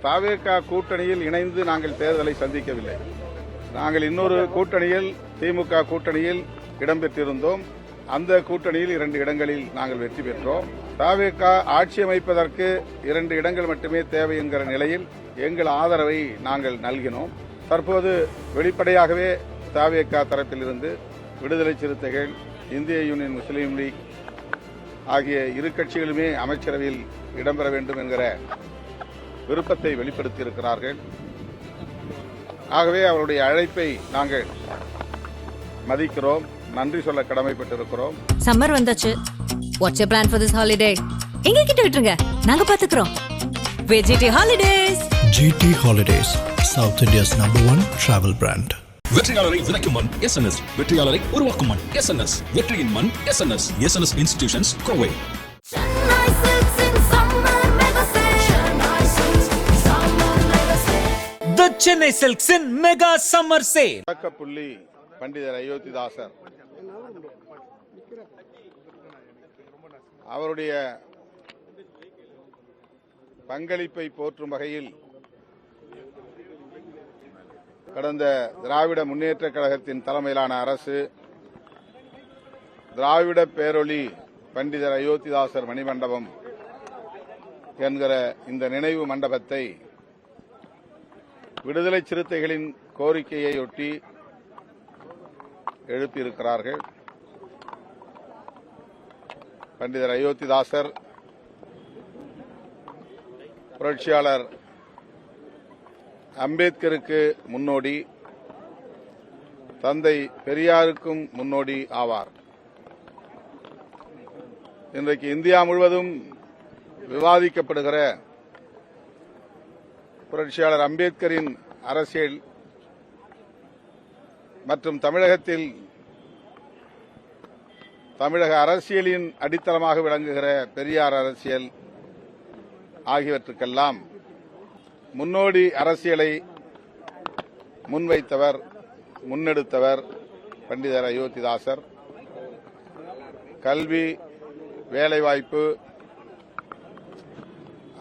தவேக கூட்டணியில் இணைந்து நாங்கள் தேர்தலை சந்திக்கவில்லை. நாங்கள் இன்னொரு கூட்டணியில், திமுக கூட்டணியில் இடம்பெற்றிருந்தோம். அந்த கூட்டணியில் 2 இடங்களில் நாங்கள் வெற்றி பெற்றோம். தவேக ஆட்சி அமைப்பதற்கு 2 இடங்கள் மட்டுமே தேவை என்கிற நிலையில் எங்கள் ஆதரவை நாங்கள் நல்கினோம். தற்போது வெளிப்படையாகவே தவேக தரப்பிலிருந்து விடுதலை சிறுத்தைகள், இந்திய யூனியன் முஸ்லீம் லீக் ஆகிய இரு கட்சிகளுமே அமைச்சரவையில் இடம்பெற வேண்டும் என்கிற விருப்பத்தை வெளிப்படுத்தியிருக்கிறார்கள். ஆகவே அவருடைய அழைப்பை நாங்கள் மதிக்கிறோம், நன்றி சொல்ல கடமைப்பட்டிருக்கிறோம். சம்மர் வந்தாச்சு. What's your plan for this holiday? எங்க கிட்ட விட்டுருங்க, நாங்க பாத்துக்கிறோம். GT Holidays. GT Holidays, South India's #1 travel brand. வெற்றியாளரை விதைக்கும் மண் SNS, வெற்றியாளரை உருவாக்கும் மண் SNS, வெற்றியின் மண் SNS. SNS Institutions, Kovai. The Chennai Silks in Mega Summer Sale. புள்ளி பண்டிதர் அயோத்திதாசர் அவருடைய பங்களிப்பை போற்றும் வகையில் கடந்த திராவிட முன்னேற்ற கழகத்தின் தலைமையிலான அரசு திராவிட பேரொளி பண்டிதர் அயோத்திதாசர் மணிமண்டபம் என்கிற இந்த நினைவு மண்டபத்தை விடுதலை சிறுத்தைகளின் கோரிக்கையொட்டி எழுப்பியிருக்கிறார்கள். பண்டிதர் அயோத்திதாசர் புரட்சியாளர் அம்பேத்கருக்கு முன்னோடி, தந்தை பெரியாருக்கும் முன்னோடி ஆவார். இன்றைக்கு இந்தியா முழுவதும் விவாதிக்கப்படுகிற புரட்சியாளர் அம்பேத்கரின் அரசியல் மற்றும் தமிழகத்தில் தமிழக அரசியலின் அடித்தளமாக விளங்குகிற பெரியார் அரசியல் ஆகியவற்றுக்கெல்லாம் முன்னோடி அரசியலை முன்வைத்தவர், முன்னெடுத்தவர் பண்டிதர் அயோத்திதாசர். கல்வி, வேலைவாய்ப்பு,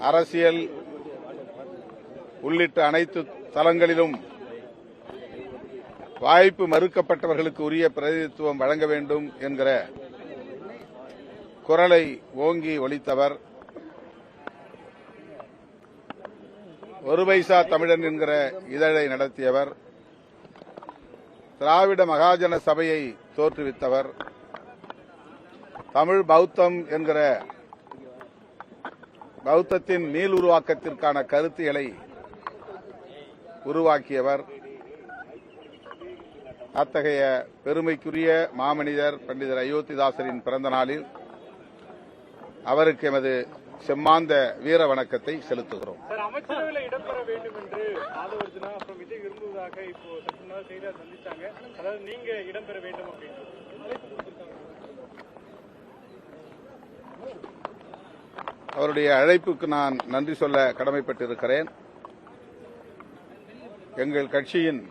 அரசியல் உள்ளிட்ட அனைத்து தளங்களிலும் வாய்ப்பு மறுக்கப்பட்டவர்களுக்கு உரிய பிரதிநிதித்துவம் வழங்க வேண்டும் என்கிற குரலை ஓங்கி ஒலித்தவர். ஒரு பைசா தமிழன் என்கிற இதழை நடத்தியவர். திராவிட மகாஜன சபையை தோற்றுவித்தவர். தமிழ் பௌத்தம் என்கிற பௌத்தத்தின் மீள் உருவாக்கத்திற்கான கருத்துகளை உருவாக்கியவர். அத்தகைய பெருமைக்குரிய மாமனிதர் பண்டிதர் அயோத்திதாசரின் பிறந்த நாளில் அவருக்கு எமது செம்மாந்த வீர வணக்கத்தை செலுத்துகிறோம். அமைச்சரவையில் இடம்பெற வேண்டும் என்று ஆதவர்ஜுனா அப்புறம் விஜய் விரும்புவதாக இப்போ சற்று நாள் செய்தியாளர் சந்திச்சாங்க. அதாவது நீங்க இடம்பெற வேண்டும் அப்படின்னு அவருடைய அழைப்புக்கு நான் நன்றி சொல்ல கடமைப்பட்டிருக்கிறேன். எங்கள் கட்சியின்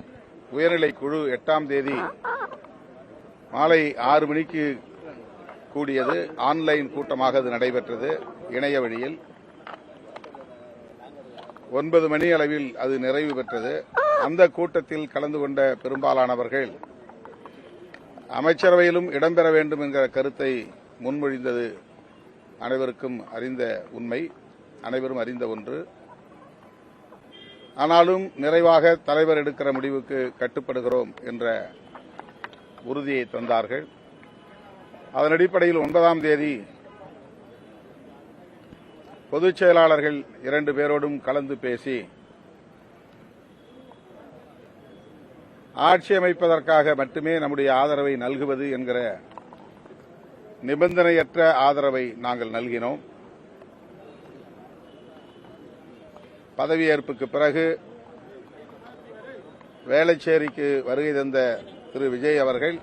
உயர்நிலை குழு 8ஆம் தேதி மாலை 6 மணிக்கு கூடியது. ஆன்லைன் கூட்டமாக அது நடைபெற்றது, இணைய வழியில். 9 மணி அளவில் அது நிறைவு பெற்றது. அந்த கூட்டத்தில் கலந்து கொண்ட பெரும்பாலானவர்கள் அமைச்சரவையிலும் இடம்பெற வேண்டும் என்கிற கருத்தை முன்மொழிந்தது அனைவருக்கும் அறிந்த உண்மை, அனைவரும் அறிந்த ஒன்று. ஆனாலும் நிறைவாக தலைவர் எடுக்கிற முடிவுக்கு கட்டுப்படுகிறோம் என்ற உறுதியை தந்தார்கள். அதன் அடிப்படையில் 9ஆம் தேதி பொதுச் செயலாளர்கள் 2 பேரோடும் கலந்து பேசி ஆட்சி அமைப்பதற்காக மட்டுமே நம்முடைய ஆதரவை நல்குவது என்கிற நிபந்தனையற்ற ஆதரவை நாங்கள் நல்கினோம். பதவியேற்புக்கு பிறகு வேளச்சேரிக்கு வருகை தந்த திரு விஜய் அவர்கள்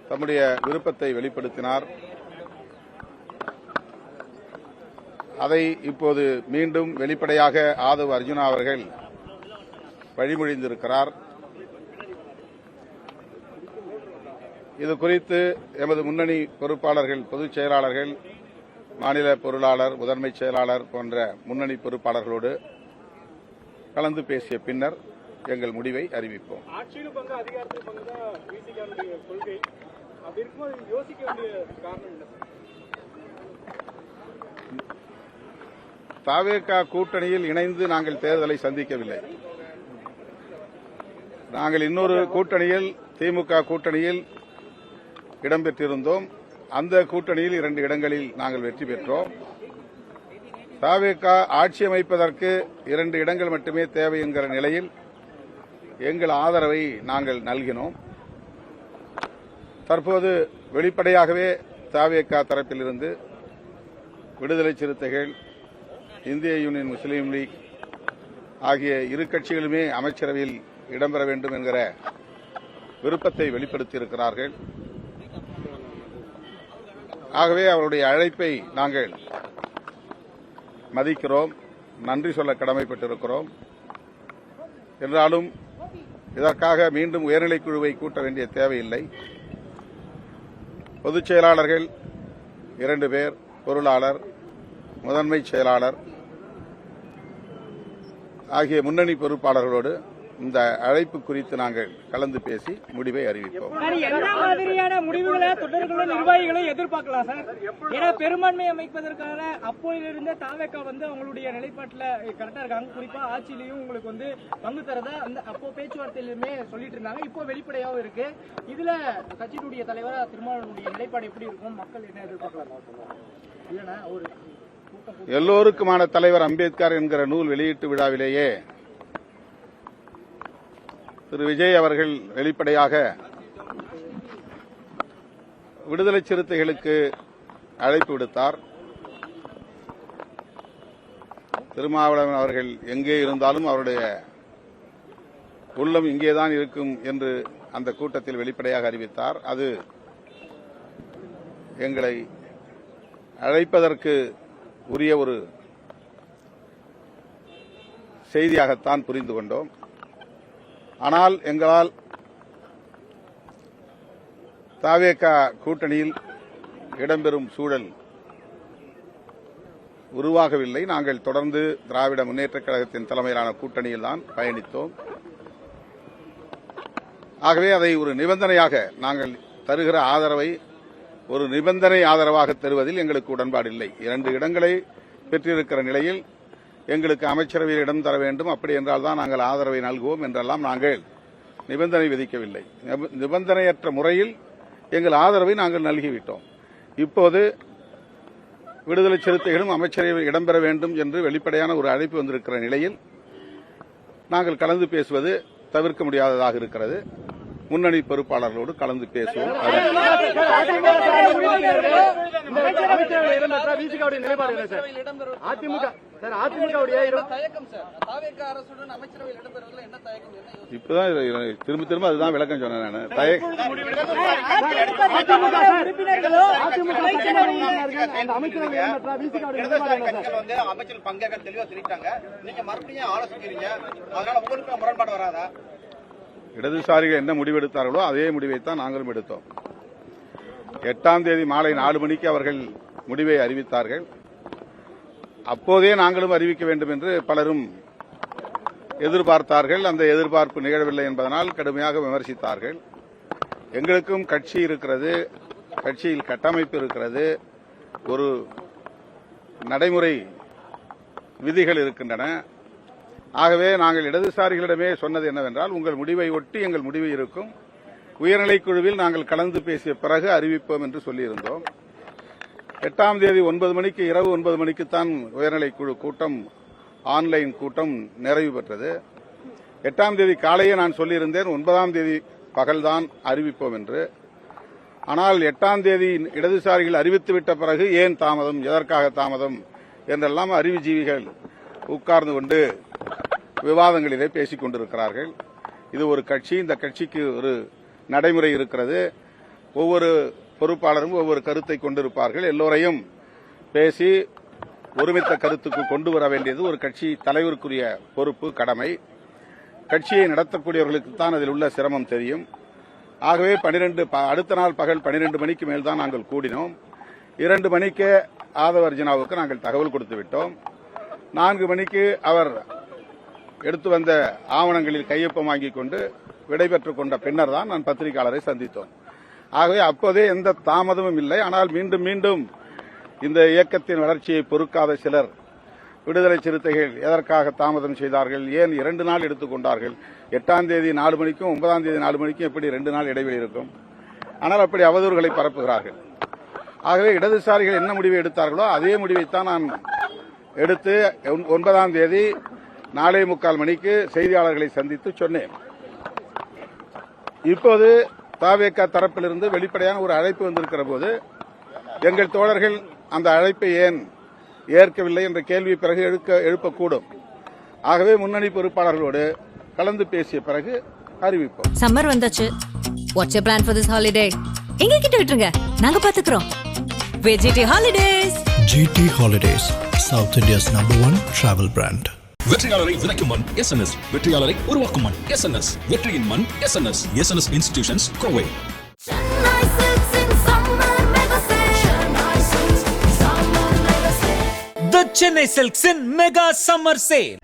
தம்முடைய விருப்பத்தை வெளிப்படுத்தினார். அதை இப்போது மீண்டும் வெளிப்படையாக ஆதவ் அர்ஜுனா அவர்கள் வழிமொழிந்திருக்கிறார். இது குறித்து எமது முன்னணி பொறுப்பாளர்கள், பொதுச் செயலாளர்கள் மாநில பொருளாளர், முதன்மைச் செயலாளர் போன்ற முன்னணி பொறுப்பாளர்களோடு கலந்து பேசிய பின்னர் எங்கள் முடிவை அறிவிப்போம். ஆட்சியிலும் பங்கு அதிகாரத்தில் பங்கு தான் விசிகாவுடைய கொள்கை. அப்படி இருக்கும்போது யோசிக்க வேண்டிய காரணம் என்ன சார்? தாவேகா கூட்டணியில் இணைந்து நாங்கள் தேர்தலை சந்திக்கவில்லை. நாங்கள் இன்னொரு கூட்டணியில், திமுக கூட்டணியில் இடம்பெற்றிருந்தோம். அந்த கூட்டணியில் 2 இடங்களில் நாங்கள் வெற்றி பெற்றோம். தாவேகா ஆட்சி அமைப்பதற்கு 2 இடங்கள் மட்டுமே தேவை என்கிற நிலையில் எங்கள் ஆதரவை நாங்கள் நல்கினோம். தற்போது வெளிப்படையாகவே தாவேகா தரப்பிலிருந்து விடுதலை சிறுத்தைகள், இந்திய யூனியன் முஸ்லீம் லீக் ஆகிய இரு கட்சிகளுமே அமைச்சரவையில் இடம்பெற வேண்டும் என்கிற விருப்பத்தை வெளிப்படுத்தியிருக்கிறார்கள். ஆகவே அவருடைய அழைப்பை நாங்கள் மதிக்கிறோம், நன்றி சொல்ல கடமைப்பட்டிருக்கிறோம். என்றாலும் இதற்காக மீண்டும் உயர்நிலைக் குழுவை கூட்ட வேண்டிய தேவையில்லை. பொதுச் செயலாளர்கள் 2 பேர், பொருளாளர், முதன்மைச் செயலாளர் ஆகிய முன்னணி பொறுப்பாளர்களோடு இந்த அழைப்பு குறித்து நாங்கள் கலந்து பேசி முடிவை அறிவிப்போம். என்ன மாதிரியான முடிவுகளை தொடர்களும் நிர்வாகிகளும் எதிர்பார்க்கலாம் சார்? ஏன்னா பெரும்பான்மை அமைப்பதற்கான அப்போதிலிருந்து தாவேகா அவங்களுடைய நிலைப்பாட்டில் கரெக்டா இருக்காங்க. குறிப்பா ஆட்சியிலையும் உங்களுக்கு பங்கு தரதா அந்த அப்போ பேச்சுவார்த்தையிலுமே சொல்லிட்டு இருந்தாங்க. இப்போ வெளிப்படையாகவும் இருக்கு. இதுல கட்சியினுடைய தலைவர் திருமாவளவனுடைய நிலைப்பாடு எப்படி இருக்கும்? மக்கள் என்ன எதிர்பார்க்கலாம்? இல்லைன்னா ஒரு எல்லோருக்குமான தலைவர் அம்பேத்கர் என்கிற நூல் வெளியீட்டு விழாவிலேயே திரு விஜய் அவர்கள் வெளிப்படையாக விடுதலை சிறுத்தைகளுக்கு அழைப்பு விடுத்தார். திருமாவளவன் அவர்கள் எங்கே இருந்தாலும் அவருடைய உள்ளம் இங்கேதான் இருக்கும் என்று அந்த கூட்டத்தில் வெளிப்படையாக அறிவித்தார். அது எங்களை அழைப்பதற்கு உரிய ஒரு செய்தியாகத்தான் புரிந்து கொண்டோம். ஆனால் எங்களால் தாவேகா கூட்டணியில் இடம்பெறும் சூழல் உருவாகவில்லை. நாங்கள் தொடர்ந்து திராவிட முன்னேற்றக் கழகத்தின் தலைமையிலான கூட்டணியில் தான் பயணித்தோம். ஆகவே அதை ஒரு நிபந்தனையாக, நாங்கள் தருகிற ஆதரவை ஒரு நிபந்தனை ஆதரவாக தருவதில் எங்களுக்கு உடன்பாடு இல்லை. 2 இடங்களை பெற்றிருக்கிற நிலையில் எங்களுக்கு அமைச்சரவையில் இடம் தர வேண்டும், அப்படி என்றால் தான் நாங்கள் ஆதரவை நல்குவோம் என்றெல்லாம் நாங்கள் நிபந்தனை விதிக்கவில்லை. நிபந்தனையற்ற முறையில் எங்கள் ஆதரவை நாங்கள் நல்கிவிட்டோம். இப்போது விடுதலை சிறுத்தைகளும் அமைச்சரவையில் இடம்பெற வேண்டும் என்று வெளிப்படையான ஒரு அழைப்பு வந்திருக்கிற நிலையில் நாங்கள் கலந்து பேசுவது தவிர்க்க முடியாததாக இருக்கிறது. முன்னணி பொறுப்பாளர்களோடு கலந்து பேசுவோம். இப்பதான் திரும்ப அதுதான் விளக்கம் சொன்னேன். அமைச்சர் பங்கேற்க தெளிவா தெரிவித்தாங்க. நீங்க மறுபடியும் ஆலோசிக்கிறீங்க, அதனால உங்களுக்கு முரண்பாடு வராதா? இடதுசாரிகள் என்ன முடிவெடுத்தார்களோ அதே முடிவைத்தான் நாங்களும் எடுத்தோம். 8ஆம் தேதி மாலை 4 மணிக்கு அவர்கள் முடிவை அறிவித்தார்கள். அப்போதே நாங்களும் அறிவிக்க வேண்டும் என்று பலரும் எதிர்பார்த்தார்கள். அந்த எதிர்பார்ப்பு நிகழவில்லை என்பதனால் கடுமையாக விமர்சித்தார்கள். எங்களுக்கும் கட்சி இருக்கிறது, கட்சியில் கட்டமைப்பு இருக்கிறது, ஒரு நடைமுறை விதிகள் இருக்கின்றன. ஆகவே நாங்கள் இடதுசாரிகளிடமே சொன்னது என்னவென்றால், உங்கள் முடிவை ஒட்டி எங்கள் முடிவு இருக்கும், உயர்நிலைக் குழுவில் நாங்கள் கலந்து பேசிய பிறகு அறிவிப்போம் என்று சொல்லியிருந்தோம். 8ஆம் தேதி 9 மணிக்கு, இரவு 9 மணிக்குத்தான் உயர்நிலைக் குழு கூட்டம், ஆன்லைன் கூட்டம் நிறைவு பெற்றது. 8ஆம் தேதி காலையே நான் சொல்லியிருந்தேன் 9ஆம் தேதி பகல்தான் அறிவிப்போம் என்று. ஆனால் 8ஆம் தேதி இடதுசாரிகள் அறிவித்துவிட்ட பிறகு ஏன் தாமதம், எதற்காக தாமதம் என்றெல்லாம் அறிவுஜீவிகள் உட்கார்ந்து கொண்டு விவாதங்களிலே பேசிக் கொண்டிருக்கிறார்கள். இது ஒரு கட்சி, இந்த கட்சிக்கு ஒரு நடைமுறை இருக்கிறது. ஒவ்வொரு பொறுப்பாளரும் ஒவ்வொரு கருத்தை கொண்டிருப்பார்கள். எல்லோரையும் பேசி ஒருமித்த கருத்துக்கு கொண்டு வர வேண்டியது ஒரு கட்சி தலைவருக்குரிய பொறுப்பு, கடமை. கட்சியை நடத்தக்கூடியவர்களுக்குத்தான் அதில் உள்ள சிரமம் தெரியும். ஆகவே அடுத்த நாள் பகல் 12 மணிக்கு மேல்தான் நாங்கள் கூடினோம். 2 மணிக்கு ஆதவ அர்ஜுனாவுக்கு நாங்கள் தகவல் கொடுத்து விட்டோம். 4 மணிக்கு அவர் எடுத்து வந்த ஆவணங்களில் கையொப்பம் வாங்கிக் கொண்டு விடைபெற்றுக் கொண்ட பின்னர் தான் நான் பத்திரிகையாளரை சந்தித்தோம். ஆகவே அப்போதே எந்த தாமதமும் இல்லை. ஆனால் மீண்டும் மீண்டும் இந்த இயக்கத்தின் வளர்ச்சியை பொறுக்காத சிலர் விடுதலை சிறுத்தைகள் எதற்காக தாமதம் செய்தார்கள், ஏன் 2 நாள் எடுத்துக்கொண்டார்கள், 8ஆம் தேதி 4 மணிக்கும் 9ஆம் தேதி 4 மணிக்கும் எப்படி 2 நாள் இடைவெளி இருக்கும்? ஆனால் அப்படி அவதூறுகளை பரப்புகிறார்கள். ஆகவே இடதுசாரிகள் என்ன முடிவை எடுத்தார்களோ அதே முடிவைத்தான் நான் எடுத்து 9ஆம் தேதி 4:45 மணிக்கு செய்தியாளர்களை சந்தித்து சொன்னேன். இப்போது தாவேகா தரப்பிலிருந்து வெளிப்படையான ஒரு அழைப்பு வந்திருக்கிற போது எங்கள் தோழர்கள் அந்த அழைப்பை ஏன் ஏற்கவில்லை என்ற கேள்வி பிறகு எழுப்பக்கூடும். ஆகவே முன்னணி பொறுப்பாளர்களோடு கலந்து பேசிய பிறகு அறிவிப்போம். சம்மர் வந்தாச்சு. What's your plan for this holiday? எங்க கிட்ட விட்டுருங்க, நாங்க பாத்துக்கிறோம். VGT holidays. GT Holidays, South India's #1 travel brand. வெற்றியாளரை விதைக்கும் மண் SNS, வெற்றியாளரை உருவாக்கும் மண் SNS, வெற்றியின் மண் SNS, SNS institutions Kovai. The Chennai Silks in Mega Summer Sale.